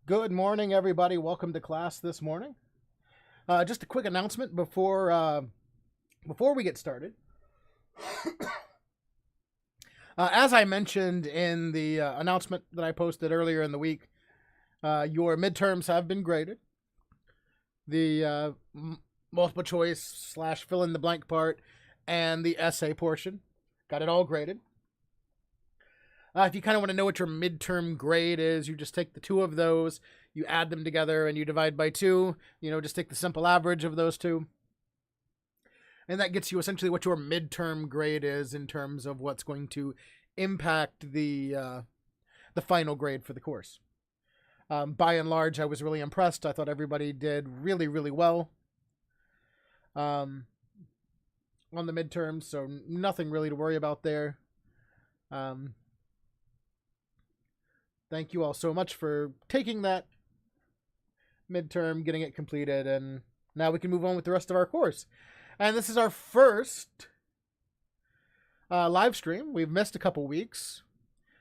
Good morning, everybody. Welcome to class this morning. Just a quick announcement before we get started. As I mentioned in the announcement that I posted earlier in the week, your midterms have been graded. The multiple choice / fill in the blank part and the essay portion got it all graded. If you kind of want to know what your midterm grade is, you just take the two of those, you add them together, and you divide by 2. Just take the simple average of those two. And that gets you essentially what your midterm grade is in terms of what's going to impact the final grade for the course. By and large, I was really impressed. I thought everybody did really, really well on the midterms, so nothing really to worry about there. Thank you all so much for taking that midterm, getting it completed, and now we can move on with the rest of our course. And this is our first live stream. We've missed a couple weeks.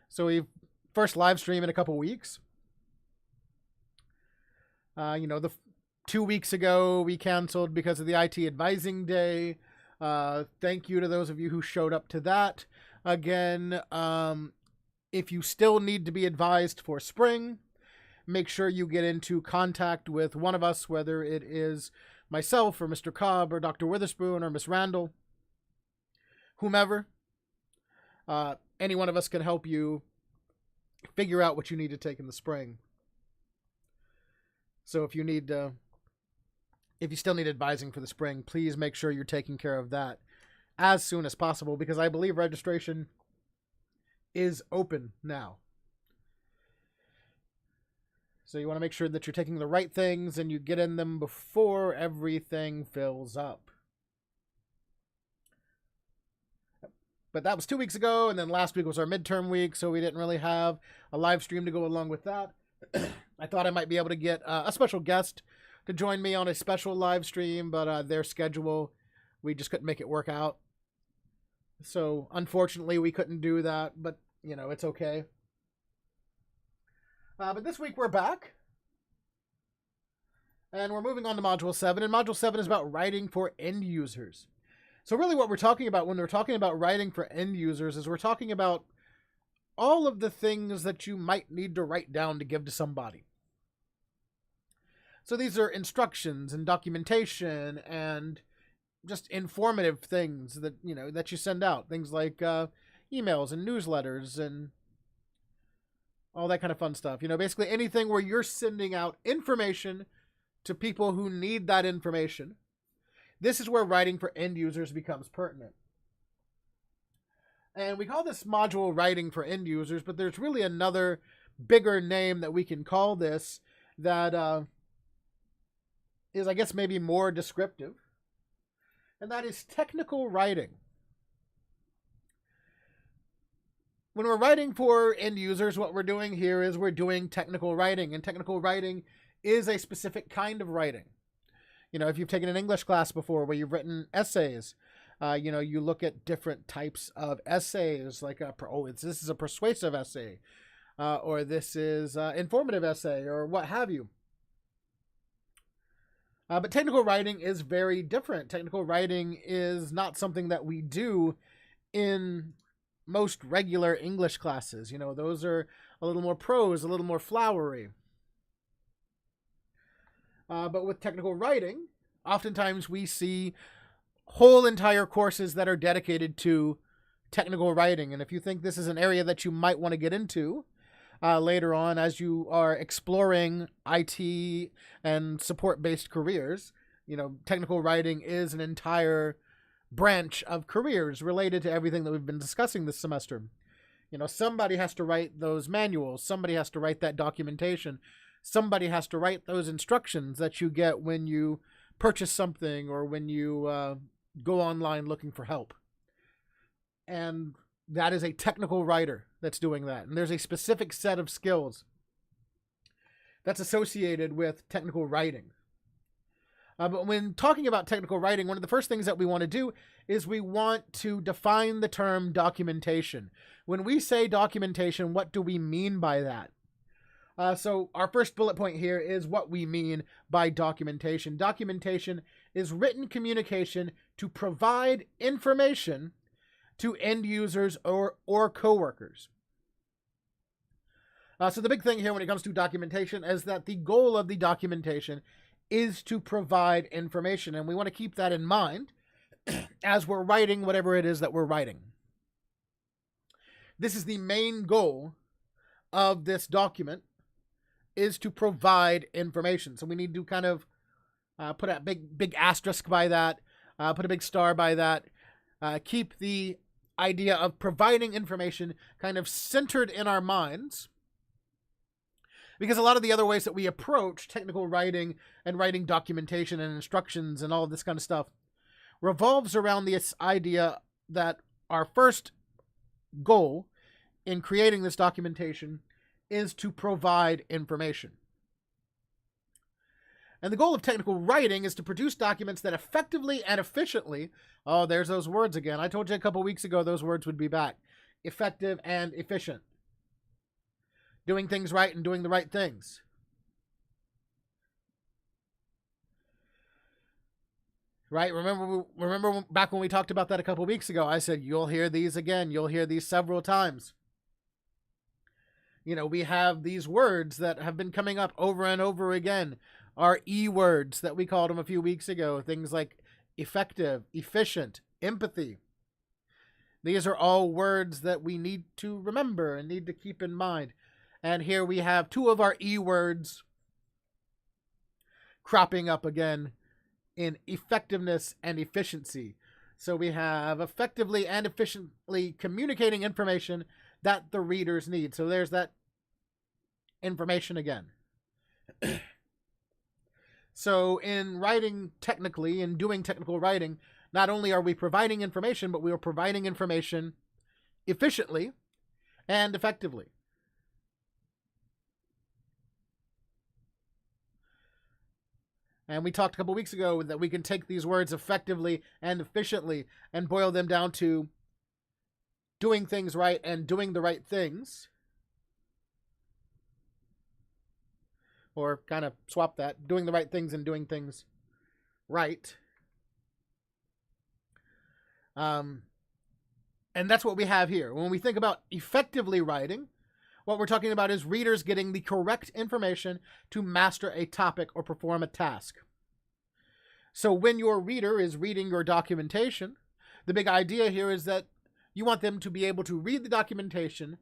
So we've first live stream in a couple weeks. The 2 weeks ago we canceled because of the IT advising day. Thank you to those of you who showed up to that. Again, if you still need to be advised for spring, make sure you get into contact with one of us, whether it is myself or Mr. Cobb or Dr. Witherspoon or Miss Randall, whomever. Any one of us can help you figure out what you need to take in the spring. So if you still need advising for the spring, please make sure you're taking care of that as soon as possible, because I believe registration is open now. So you want to make sure that you're taking the right things and you get in them before everything fills up. But that was 2 weeks ago, and then last week was our midterm week, so we didn't really have a live stream to go along with that. I thought I might be able to get a special guest to join me on a special live stream, but their schedule, we just couldn't make it work out. So unfortunately, we couldn't do that, but it's okay. But this week we're back. And we're moving on to Module 7. And Module 7 is about writing for end users. So really what we're talking about when we're talking about writing for end users is we're talking about all of the things that you might need to write down to give to somebody. So these are instructions and documentation and just informative things that, that you send out. Things like emails and newsletters and all that kind of fun stuff. Basically anything where you're sending out information to people who need that information. This is where writing for end users becomes pertinent. And we call this module writing for end users, but there's really another bigger name that we can call this that is, I guess, maybe more descriptive. And that is technical writing. When we're writing for end users, what we're doing here is we're doing technical writing. And technical writing is a specific kind of writing. If you've taken an English class before where you've written essays, you look at different types of essays, like this is a persuasive essay, or this is an informative essay, or what have you. But technical writing is very different. Technical writing is not something that we do in most regular English classes. Those are a little more prose, a little more flowery. But with technical writing, oftentimes we see whole entire courses that are dedicated to technical writing. And if you think this is an area that you might want to get into later on as you are exploring IT and support-based careers, technical writing is an entire branch of careers related to everything that we've been discussing this semester. Somebody has to write those manuals. Somebody has to write that documentation. Somebody has to write those instructions that you get when you purchase something or when you go online looking for help. And that is a technical writer that's doing that. And there's a specific set of skills that's associated with technical writing. But when talking about technical writing, one of the first things that we want to do is we want to define the term documentation. When we say documentation, what do we mean by that? So our first bullet point here is what we mean by documentation. Documentation is written communication to provide information to end users or coworkers. So the big thing here when it comes to documentation is that the goal of the documentation is to provide information, and we want to keep that in mind as we're writing whatever it is that we're writing. This is the main goal of this document, is to provide information. So we need to kind of put a big asterisk by that, put a big star by that, keep the idea of providing information kind of centered in our minds, because a lot of the other ways that we approach technical writing and writing documentation and instructions and all of this kind of stuff revolves around this idea that our first goal in creating this documentation is to provide information. And the goal of technical writing is to produce documents that effectively and efficiently, oh, there's those words again. I told you a couple weeks ago those words would be back. Effective and efficient. Doing things right and doing the right things. Right? Remember back when we talked about that a couple weeks ago, I said, you'll hear these again. You'll hear these several times. You know, we have these words that have been coming up over and over again. Our E words that we called them a few weeks ago. Things like effective, efficient, empathy. These are all words that we need to remember and need to keep in mind. And here we have two of our E words cropping up again in effectiveness and efficiency. So we have effectively and efficiently communicating information that the readers need. So there's that information again. So in writing technically, in doing technical writing, not only are we providing information, but we are providing information efficiently and effectively. And we talked a couple weeks ago that we can take these words effectively and efficiently and boil them down to doing things right and doing the right things. Or kind of swap that, doing the right things and doing things right. And that's what we have here. When we think about effectively writing, what we're talking about is readers getting the correct information to master a topic or perform a task. So when your reader is reading your documentation, the big idea here is that you want them to be able to read the documentation,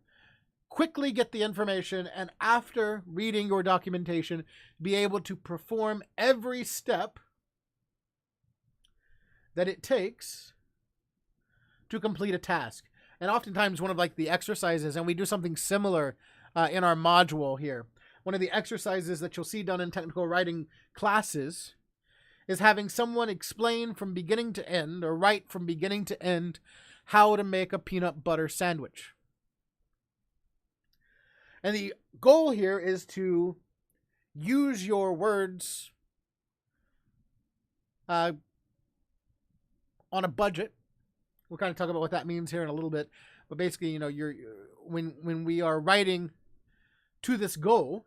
quickly get the information, and after reading your documentation, be able to perform every step that it takes to complete a task. And oftentimes one of like the exercises, and we do something similar in our module here, one of the exercises that you'll see done in technical writing classes is having someone explain from beginning to end, or write from beginning to end, how to make a peanut butter sandwich. And the goal here is to use your words on a budget. We'll kind of talk about what that means here in a little bit. But basically, you know, when we are writing to this goal,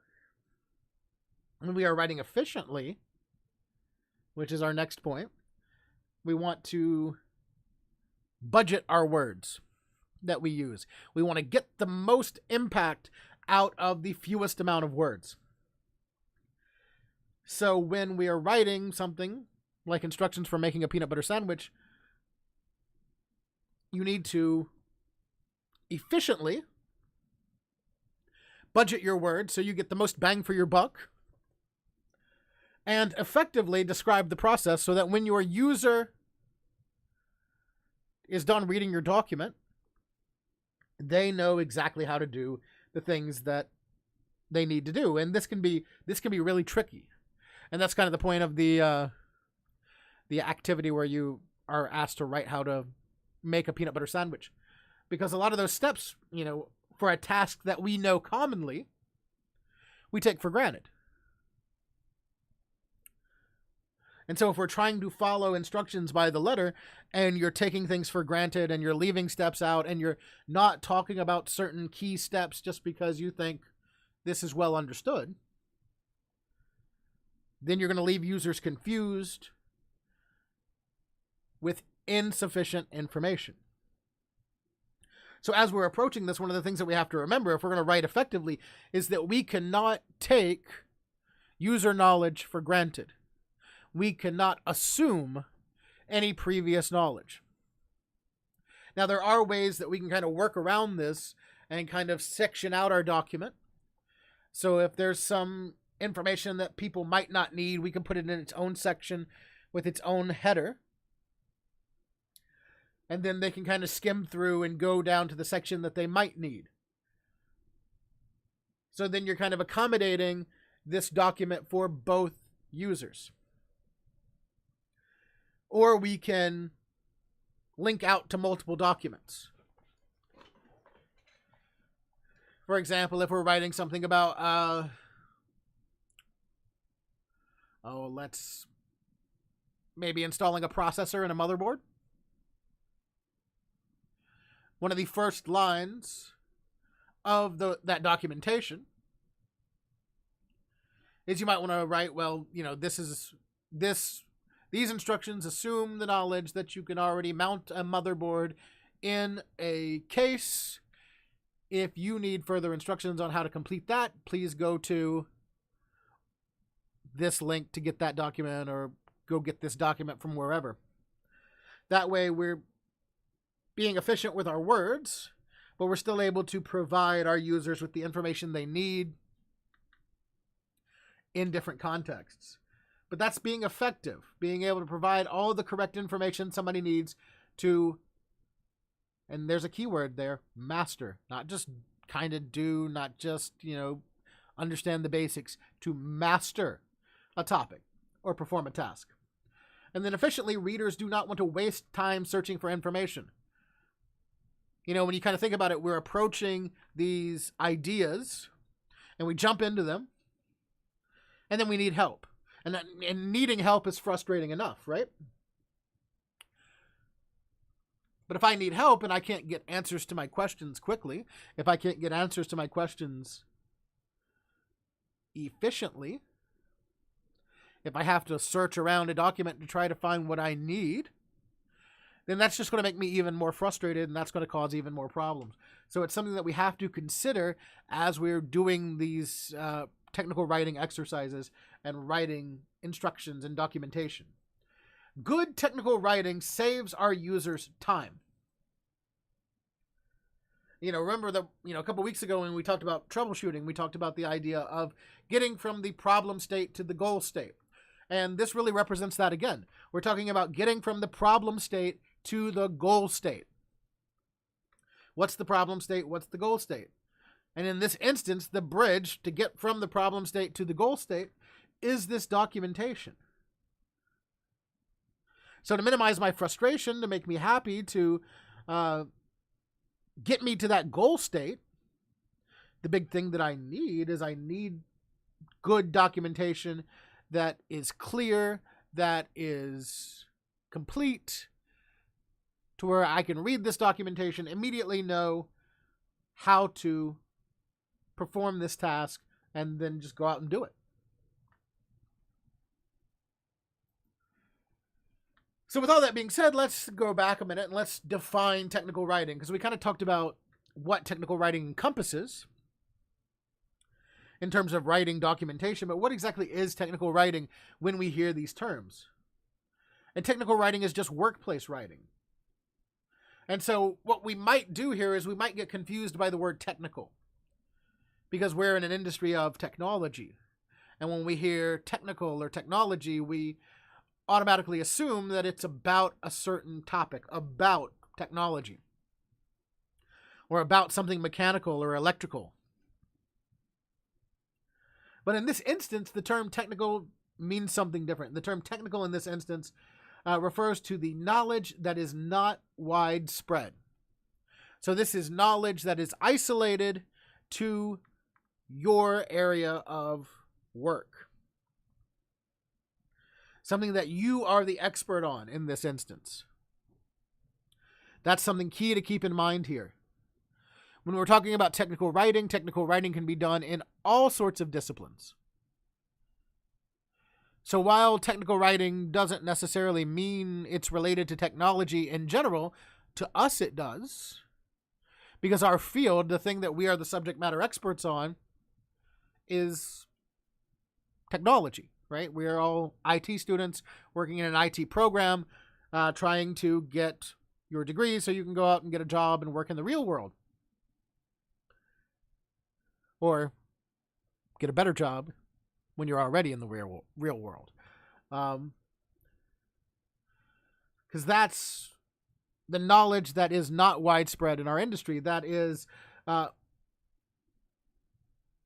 when we are writing efficiently, which is our next point, we want to budget our words that we use. We want to get the most impact out of the fewest amount of words. So when we are writing something like instructions for making a peanut butter sandwich, you need to efficiently budget your words so you get the most bang for your buck, and effectively describe the process so that when your user is done reading your document, they know exactly how to do the things that they need to do. And this can be really tricky. And that's kind of the point of the activity where you are asked to write how to make a peanut butter sandwich. Because a lot of those steps, you know, for a task that we know commonly, we take for granted. And so if we're trying to follow instructions by the letter and you're taking things for granted and you're leaving steps out and you're not talking about certain key steps just because you think this is well understood, then you're going to leave users confused with insufficient information. So as we're approaching this, one of the things that we have to remember if we're going to write effectively is that we cannot take user knowledge for granted. We cannot assume any previous knowledge. Now, there are ways that we can kind of work around this and kind of section out our document. So if there's some information that people might not need, we can put it in its own section with its own header. And then they can kind of skim through and go down to the section that they might need. So then you're kind of accommodating this document for both users. Or we can link out to multiple documents. For example, if we're writing something about, let's maybe installing a processor and a motherboard. One of the first lines of that documentation is you might want to write, well, these instructions assume the knowledge that you can already mount a motherboard in a case. If you need further instructions on how to complete that, please go to this link to get that document, or go get this document from wherever. That way we're being efficient with our words, but we're still able to provide our users with the information they need in different contexts. But that's being effective, being able to provide all the correct information somebody needs to, and there's a keyword there, master. Not just kind of do, not just, understand the basics, to master a topic or perform a task. And then efficiently, readers do not want to waste time searching for information. When you kind of think about it, we're approaching these ideas and we jump into them, and then we need help. And needing help is frustrating enough, right? But if I need help and I can't get answers to my questions quickly, if I can't get answers to my questions efficiently, if I have to search around a document to try to find what I need, then that's just going to make me even more frustrated, and that's going to cause even more problems. So it's something that we have to consider as we're doing these technical writing exercises and writing instructions and documentation. Good technical writing saves our users time. Remember that, a couple weeks ago when we talked about troubleshooting, we talked about the idea of getting from the problem state to the goal state. And this really represents that again. We're talking about getting from the problem state to the goal state. What's the problem state? What's the goal state? And in this instance, the bridge to get from the problem state to the goal state is this documentation. So to minimize my frustration, to make me happy, to get me to that goal state, the big thing that I need is good documentation that is clear, that is complete, to where I can read this documentation, immediately know how to perform this task, and then just go out and do it. So with all that being said, let's go back a minute and let's define technical writing, because we kind of talked about what technical writing encompasses in terms of writing documentation, but what exactly is technical writing when we hear these terms? And technical writing is just workplace writing. And so what we might do here is we might get confused by the word technical, because we're in an industry of technology. And when we hear technical or technology, we automatically assume that it's about a certain topic, about technology, or about something mechanical or electrical. But in this instance, the term technical means something different. The term technical in this instance refers to the knowledge that is not widespread. So this is knowledge that is isolated to your area of work. Something that you are the expert on in this instance. That's something key to keep in mind here. When we're talking about technical writing can be done in all sorts of disciplines. So while technical writing doesn't necessarily mean it's related to technology in general, to us it does. Because our field, the thing that we are the subject matter experts on, is technology, right? We are all IT students working in an IT program, trying to get your degree so you can go out and get a job and work in the real world. Or get a better job when you're already in the real world. Because that's the knowledge that is not widespread in our industry. That is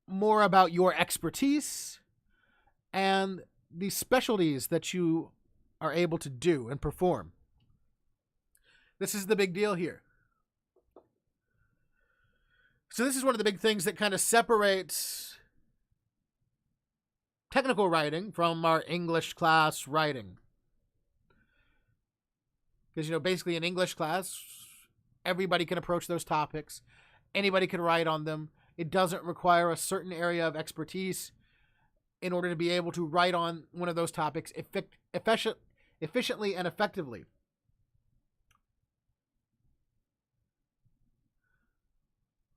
more about your expertise and the specialties that you are able to do and perform. This is the big deal here. So this is one of the big things that kind of separates technical writing from our English class writing. Because, basically in English class, everybody can approach those topics. Anybody can write on them. It doesn't require a certain area of expertise in order to be able to write on one of those topics efficiently and effectively.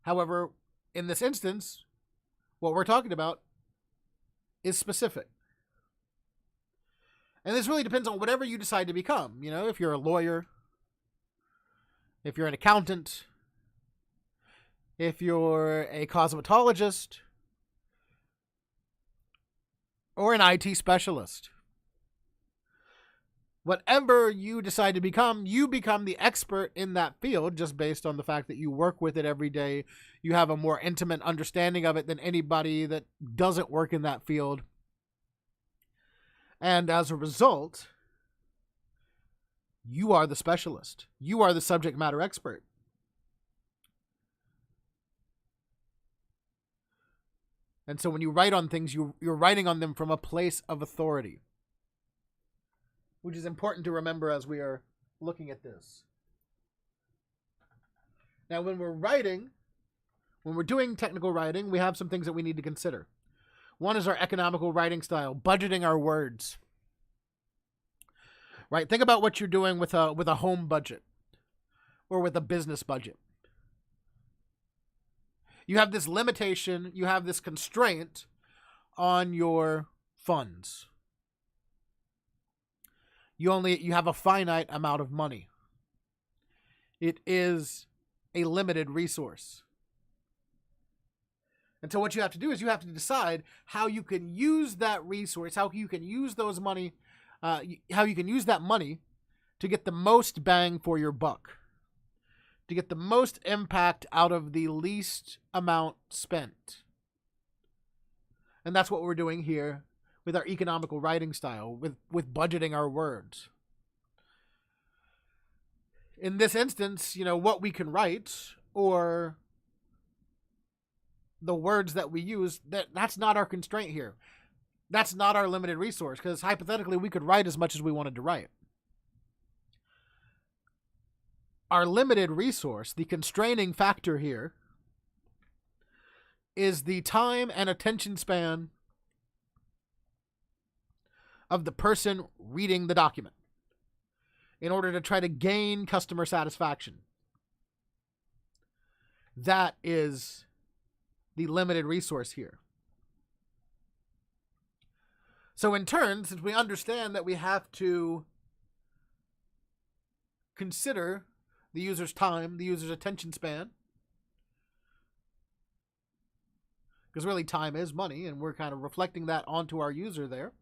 However, in this instance, what we're talking about is specific. And this really depends on whatever you decide to become. If you're a lawyer, if you're an accountant, if you're a cosmetologist, or an IT specialist. Whatever you decide to become, you become the expert in that field just based on the fact that you work with it every day. You have a more intimate understanding of it than anybody that doesn't work in that field. And as a result, you are the specialist. You are the subject matter expert. And so when you write on things, you're writing on them from a place of authority, which is important to remember as we are looking at this. Now, when we're doing technical writing, we have some things that we need to consider. One is our economical writing style, budgeting our words. Right? Think about what you're doing with a home budget or with a business budget. You have this limitation, you have this constraint on your funds. You have a finite amount of money. It is a limited resource. And so what you have to do is you have to decide how you can use that resource, how you can use those money, how you can use that money to get the most bang for your buck, to get the most impact out of the least amount spent. And that's what we're doing here with our economical writing style, with budgeting our words. In this instance, what we can write or the words that we use, that's not our constraint here. That's not our limited resource, because hypothetically we could write as much as we wanted to write. Our limited resource, the constraining factor here, is the time and attention span of the person reading the document in order to try to gain customer satisfaction. That is the limited resource here. So in turn, since we understand that we have to consider the user's time, the user's attention span, because really time is money, and we're kind of reflecting that onto our user there.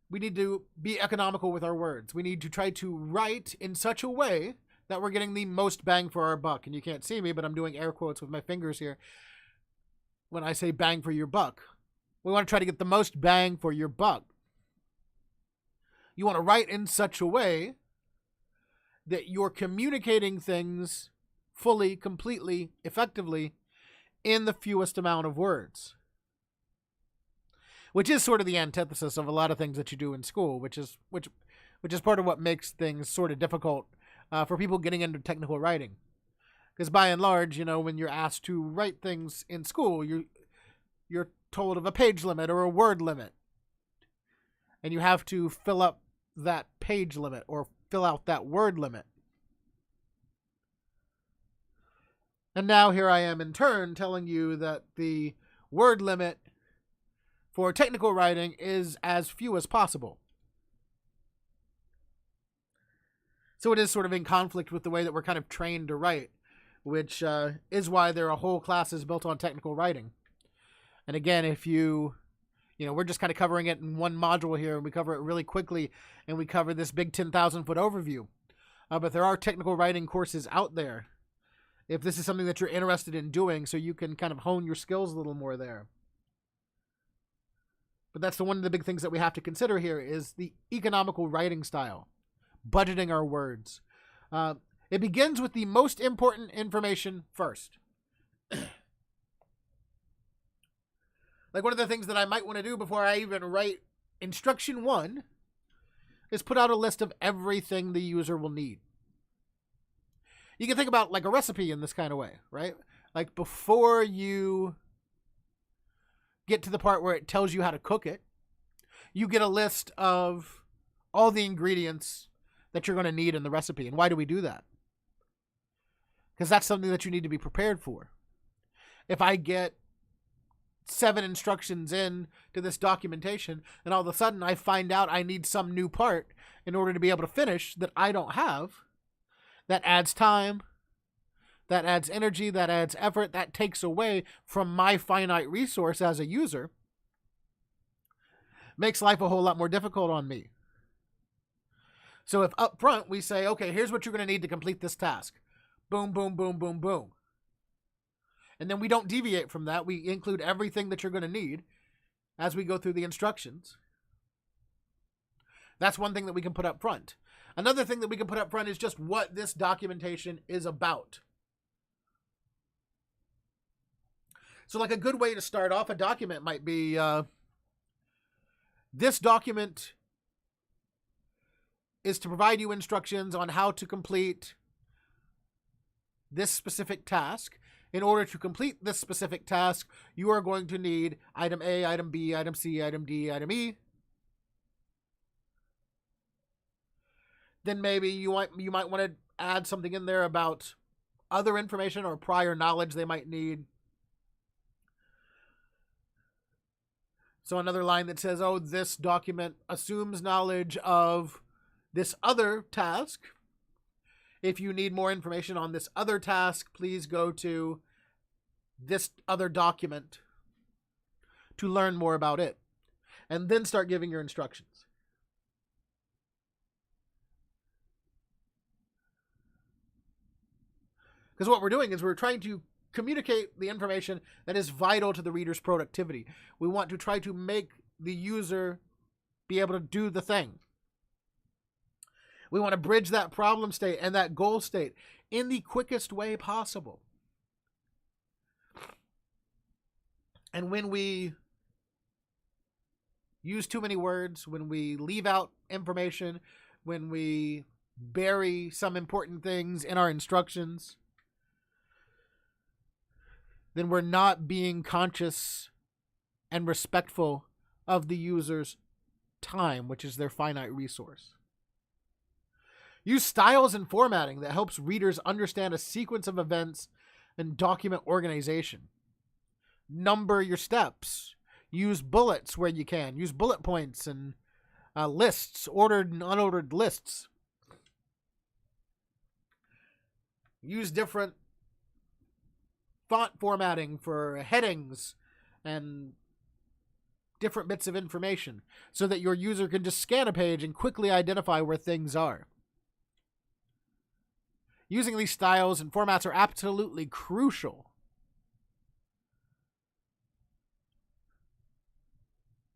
We need to be economical with our words. We need to try to write in such a way that we're getting the most bang for our buck. And you can't see me, but I'm doing air quotes with my fingers here when I say bang for your buck. We want to try to get the most bang for your buck. You want to write in such a way that you're communicating things fully, completely, effectively in the fewest amount of words. Which is sort of the antithesis of a lot of things that you do in school, which is part of what makes things sort of difficult for people getting into technical writing. Because by and large, when you're asked to write things in school, you're told of a page limit or a word limit. And you have to fill up that page limit or fill out that word limit. And now here I am in turn telling you that the word limit for technical writing is as few as possible. So it is sort of in conflict with the way that we're kind of trained to write, which is why there are whole classes built on technical writing. And again, if we're just kind of covering it in one module here, and we cover it really quickly, and we cover this big 10,000-foot overview. But there are technical writing courses out there, if this is something that you're interested in doing, so you can kind of hone your skills a little more there. But that's one of the big things that we have to consider here is the economical writing style, budgeting our words. It begins with the most important information first. Like one of the things that I might want to do before I even write instruction 1 is put out a list of everything the user will need. You can think about like a recipe in this kind of way, right? Like before you get to the part where it tells you how to cook it, you get a list of all the ingredients that you're going to need in the recipe. And why do we do that? Because that's something that you need to be prepared for. If I get 7 instructions in to this documentation, and all of a sudden I find out I need some new part in order to be able to finish that I don't have, that adds time, that adds energy, that adds effort, that takes away from my finite resource as a user, makes life a whole lot more difficult on me. So if up front we say, okay, here's what you're going to need to complete this task. Boom, boom, boom, boom, boom. And then we don't deviate from that. We include everything that you're going to need as we go through the instructions. That's one thing that we can put up front. Another thing that we can put up front is just what this documentation is about. So like a good way to start off a document might be, this document is to provide you instructions on how to complete this specific task. In order to complete this specific task, you are going to need item A, item B, item C, item D, item E. Then maybe you might want to add something in there about other information or prior knowledge they might need. So another line that says, oh, this document assumes knowledge of this other task. If you need more information on this other task, please go to this other document to learn more about it. And then start giving your instructions. Because what we're doing is we're trying to communicate the information that is vital to the reader's productivity. We want to try to make the user be able to do the thing. We want to bridge that problem state and that goal state in the quickest way possible. And when we use too many words, when we leave out information, when we bury some important things in our instructions, then we're not being conscious and respectful of the user's time, which is their finite resource. Use styles and formatting that helps readers understand a sequence of events and document organization. Number your steps. Use bullets where you can. Use bullet points and lists, ordered and unordered lists. Use different font formatting for headings and different bits of information so that your user can just scan a page and quickly identify where things are. Using these styles and formats are absolutely crucial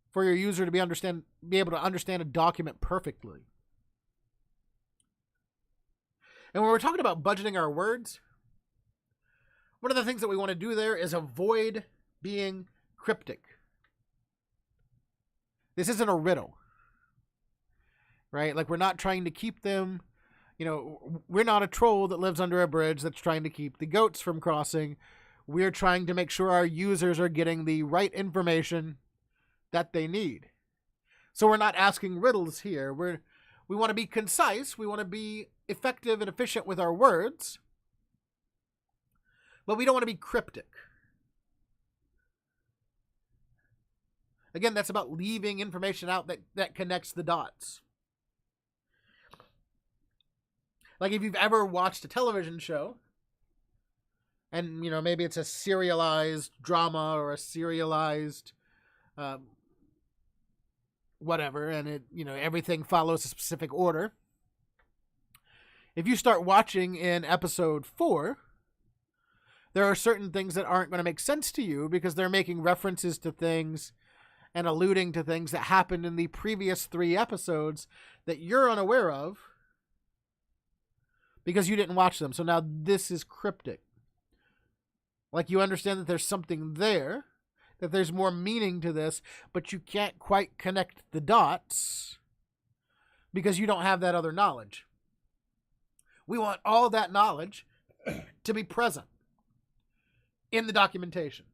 for your user to be able to understand a document perfectly. And when we're talking about budgeting our words, one of the things that we want to do there is avoid being cryptic. This isn't a riddle, right? Like we're not trying to keep them, We're not a troll that lives under a bridge that's trying to keep the goats from crossing. We're trying to make sure our users are getting the right information that they need. So we're not asking riddles here. We want to be concise. We want to be effective and efficient with our words. But we don't want to be cryptic. Again, that's about leaving information out that connects the dots. Like if you've ever watched a television show, and, maybe it's a serialized drama or a serialized whatever, and it, everything follows a specific order. If you start watching in episode 4, there are certain things that aren't going to make sense to you because they're making references to things and alluding to things that happened in the previous 3 episodes that you're unaware of because you didn't watch them. So now this is cryptic. Like, you understand that there's something there, that there's more meaning to this, but you can't quite connect the dots because you don't have that other knowledge. We want all that knowledge to be present in the documentation.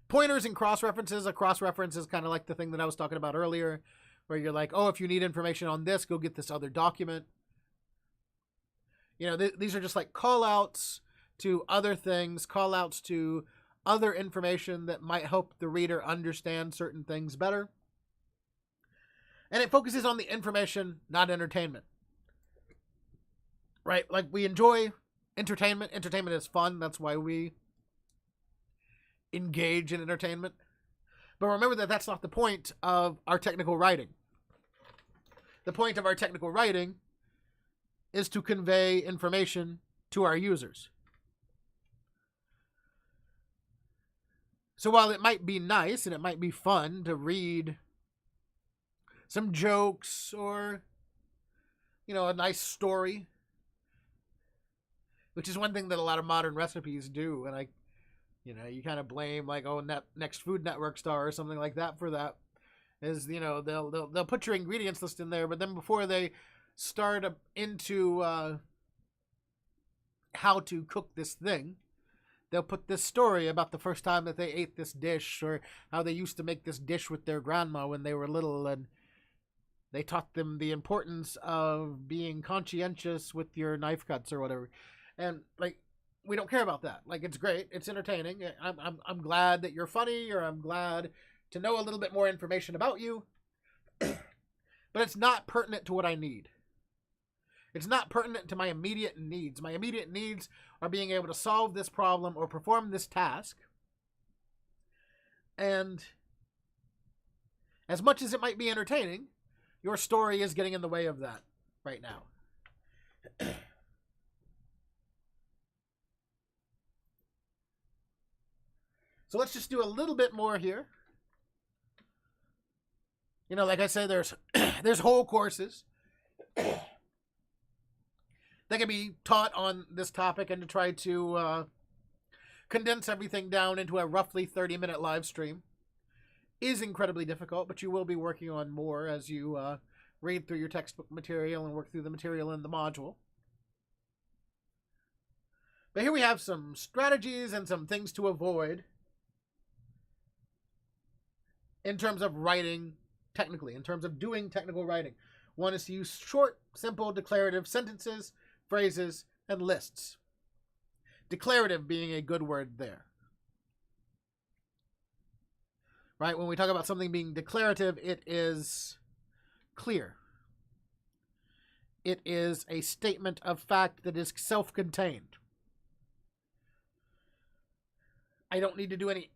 Pointers and cross-references. A cross-reference is kind of like the thing that I was talking about earlier, where you're like, oh, if you need information on this, go get this other document. These are just like call-outs to other things, call-outs to other information that might help the reader understand certain things better. And it focuses on the information, not entertainment. Right? Like, we enjoy entertainment. Entertainment is fun. That's why we engage in entertainment. But remember that that's not the point of our technical writing. The point of our technical writing is to convey information to our users. So while it might be nice and it might be fun to read some jokes or, a nice story, which is one thing that a lot of modern recipes do, and you kind of blame like, Next Food Network star or something like that for that, is, they'll put your ingredients list in there, but then before they start into how to cook this thing, they'll put this story about the first time that they ate this dish, or how they used to make this dish with their grandma when they were little, and they taught them the importance of being conscientious with your knife cuts or whatever. And we don't care about that. It's great, it's entertaining. I'm glad that you're funny, or I'm glad to know a little bit more information about you. But it's not pertinent to what I need. It's not pertinent to my immediate needs. My immediate needs are being able to solve this problem or perform this task. And as much as it might be entertaining, your story is getting in the way of that right now. So let's just do a little bit more here. Like I said, there's whole courses that can be taught on this topic, and to try to condense everything down into a roughly 30-minute live stream is incredibly difficult, but you will be working on more as you read through your textbook material and work through the material in the module. But here we have some strategies and some things to avoid in terms of writing technically, in terms of doing technical writing. One is to use short, simple, declarative sentences, phrases, and lists. Declarative being a good word there. Right? When we talk about something being declarative, it is clear. It is a statement of fact that is self-contained. I don't need to do any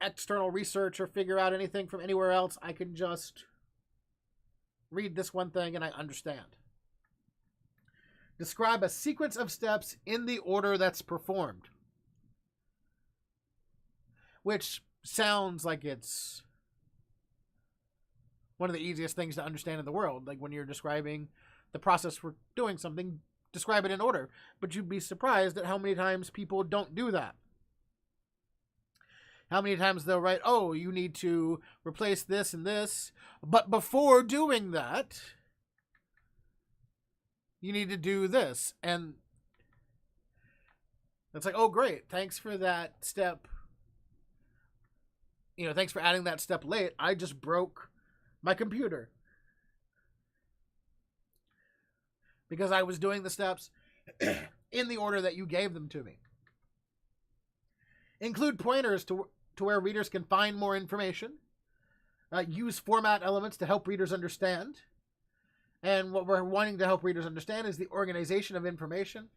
external research or figure out anything from anywhere else. I can just read this one thing and I understand. Describe a sequence of steps in the order that's performed. Which sounds like it's one of the easiest things to understand in the world. Like when you're describing the process for doing something, describe it in order. But you'd be surprised at how many times people don't do that. How many times they'll write, you need to replace this and this. But before doing that, you need to do this. And it's like, oh, great. Thanks for that step. Thanks for adding that step late. I just broke my computer because I was doing the steps in the order that you gave them to me. Include pointers to where readers can find more information. Use format elements to help readers understand. And what we're wanting to help readers understand is the organization of information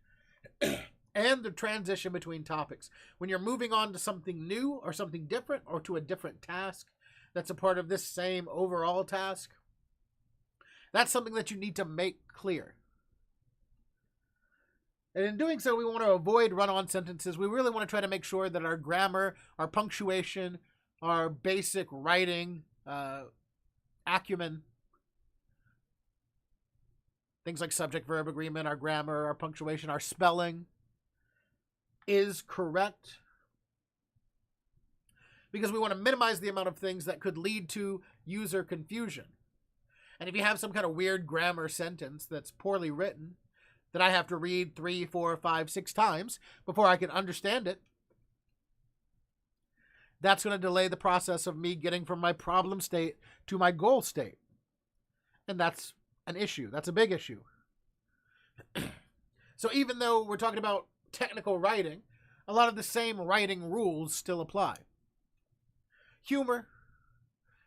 and the transition between topics. When you're moving on to something new or something different or to a different task that's a part of this same overall task, that's something that you need to make clear. And in doing so, we want to avoid run-on sentences. We really want to try to make sure that our grammar, our punctuation, our basic writing acumen, things like subject-verb agreement, our grammar, our punctuation, our spelling, is correct. Because we want to minimize the amount of things that could lead to user confusion. And if you have some kind of weird grammar sentence that's poorly written, that I have to read 3, 4, 5, 6 times before I can understand it, that's going to delay the process of me getting from my problem state to my goal state. And that's an issue. That's a big issue. So even though we're talking about technical writing, a lot of the same writing rules still apply. Humor.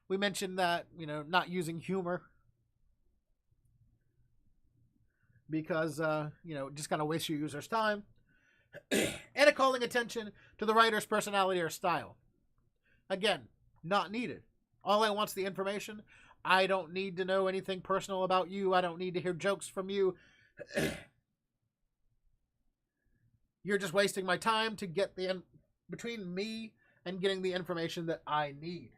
We mentioned that, not using humor because, just kind of waste your user's time. And calling attention to the writer's personality or style. Again, not needed. All I want's the information. I don't need to know anything personal about you. I don't need to hear jokes from you. You're just wasting my time to get between me and getting the information that I need.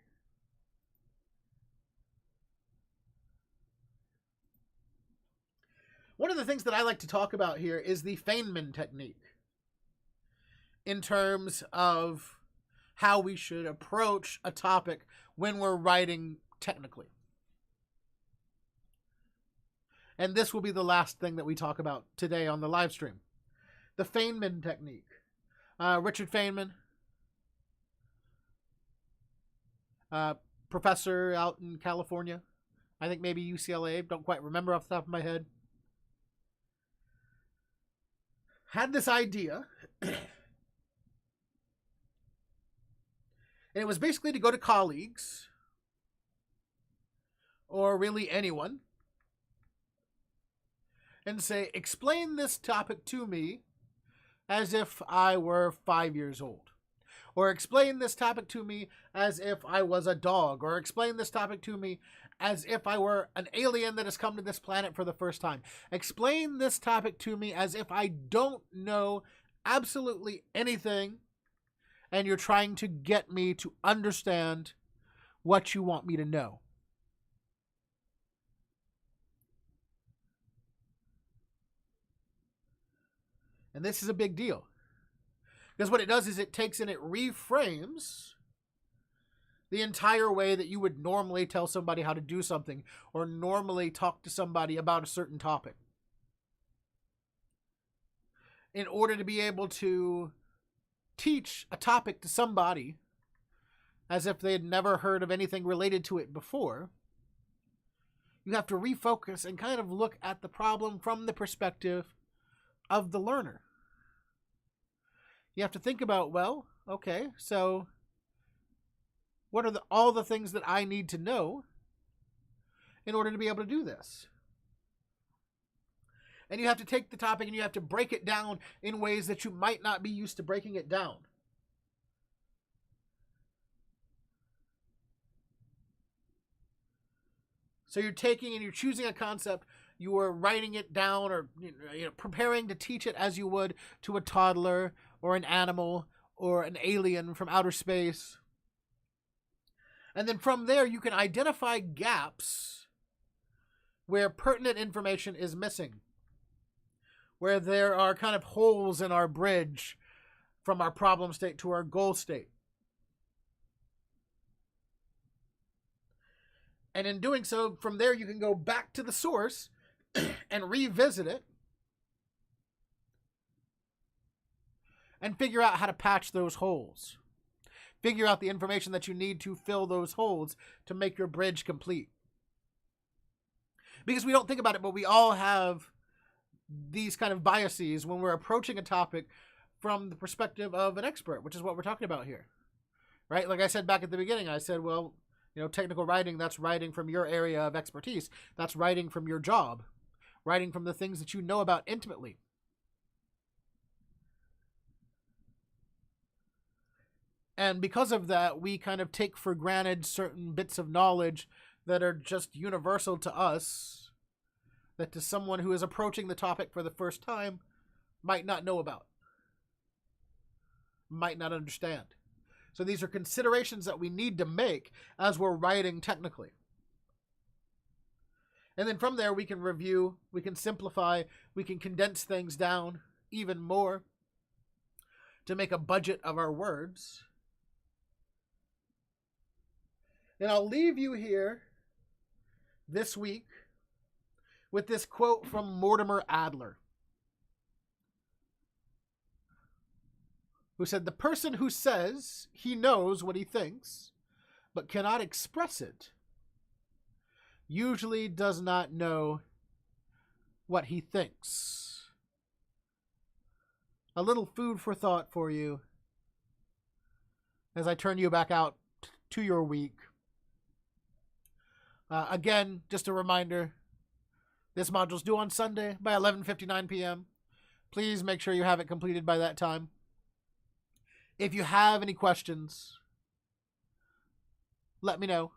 One of the things that I like to talk about here is the Feynman technique in terms of how we should approach a topic when we're writing technically. And this will be the last thing that we talk about today on the live stream. The Feynman technique. Richard Feynman, professor out in California. I think maybe UCLA. Don't quite remember off the top of my head. Had this idea. And it was basically to go to colleagues, or really anyone, and say, explain this topic to me as if I were 5 years old. Or explain this topic to me as if I was a dog. Or explain this topic to me as if I were an alien that has come to this planet for the first time. Explain this topic to me as if I don't know absolutely anything, and you're trying to get me to understand what you want me to know. And this is a big deal. Because what it does is it takes and it reframes the entire way that you would normally tell somebody how to do something or normally talk to somebody about a certain topic. In order to be able to teach a topic to somebody as if they had never heard of anything related to it before, you have to refocus and kind of look at the problem from the perspective of the learner. You have to think about, well, okay, so what are all the things that I need to know in order to be able to do this? And you have to take the topic and you have to break it down in ways that you might not be used to breaking it down. So you're taking and you're choosing a concept, you are writing it down or preparing to teach it as you would to a toddler or an animal or an alien from outer space. And then from there, you can identify gaps where pertinent information is missing, where there are kind of holes in our bridge from our problem state to our goal state. And in doing so, from there, you can go back to the source and revisit it and figure out how to patch those holes. Figure out the information that you need to fill those holes to make your bridge complete. Because we don't think about it, but we all have these kind of biases when we're approaching a topic from the perspective of an expert, which is what we're talking about here. Right? Like I said back at the beginning, I said, well, technical writing, that's writing from your area of expertise. That's writing from your job. Writing from the things that you know about intimately. And because of that, we kind of take for granted certain bits of knowledge that are just universal to us, that to someone who is approaching the topic for the first time might not know about, might not understand. So these are considerations that we need to make as we're writing technically. And then from there, we can review, we can simplify, we can condense things down even more to make a budget of our words. And I'll leave you here this week with this quote from Mortimer Adler, who said, "The person who says he knows what he thinks, but cannot express it, usually does not know what he thinks." A little food for thought for you as I turn you back out to your week. Again, just a reminder, this module's due on Sunday by 11:59 p.m. Please make sure you have it completed by that time. If you have any questions, let me know.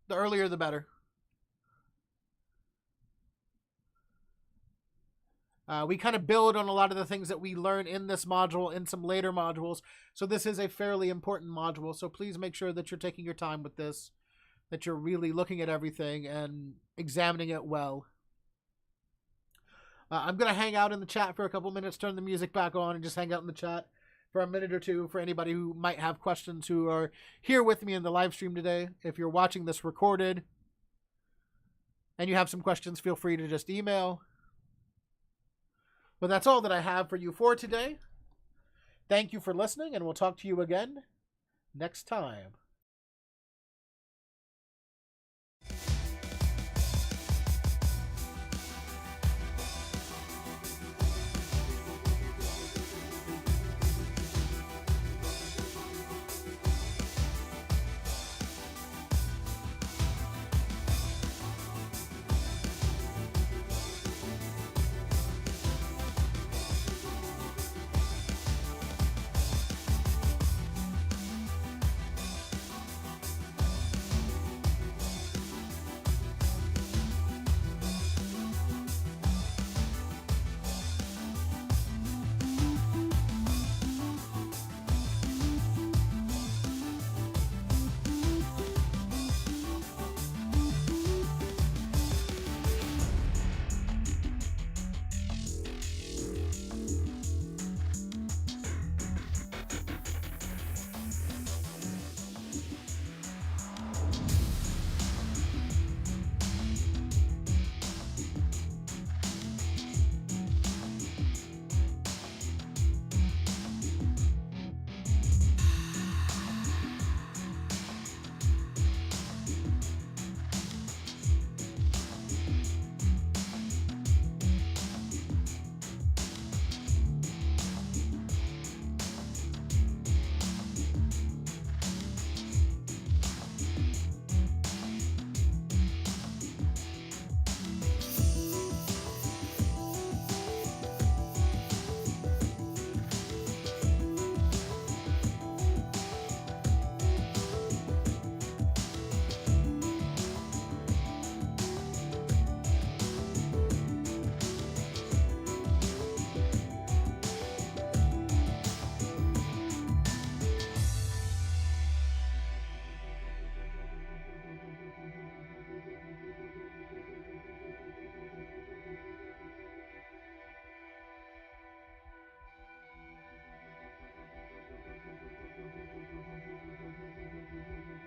The earlier, the better. We kind of build on a lot of the things that we learn in this module, in some later modules. So this is a fairly important module. So please make sure that you're taking your time with this, that you're really looking at everything and examining it well. I'm going to hang out in the chat for a couple minutes, turn the music back on, and just hang out in the chat for a minute or two for anybody who might have questions who are here with me in the live stream today. If you're watching this recorded and you have some questions, feel free to just email. But that's all that I have for you for today. Thank you for listening, and we'll talk to you again next time.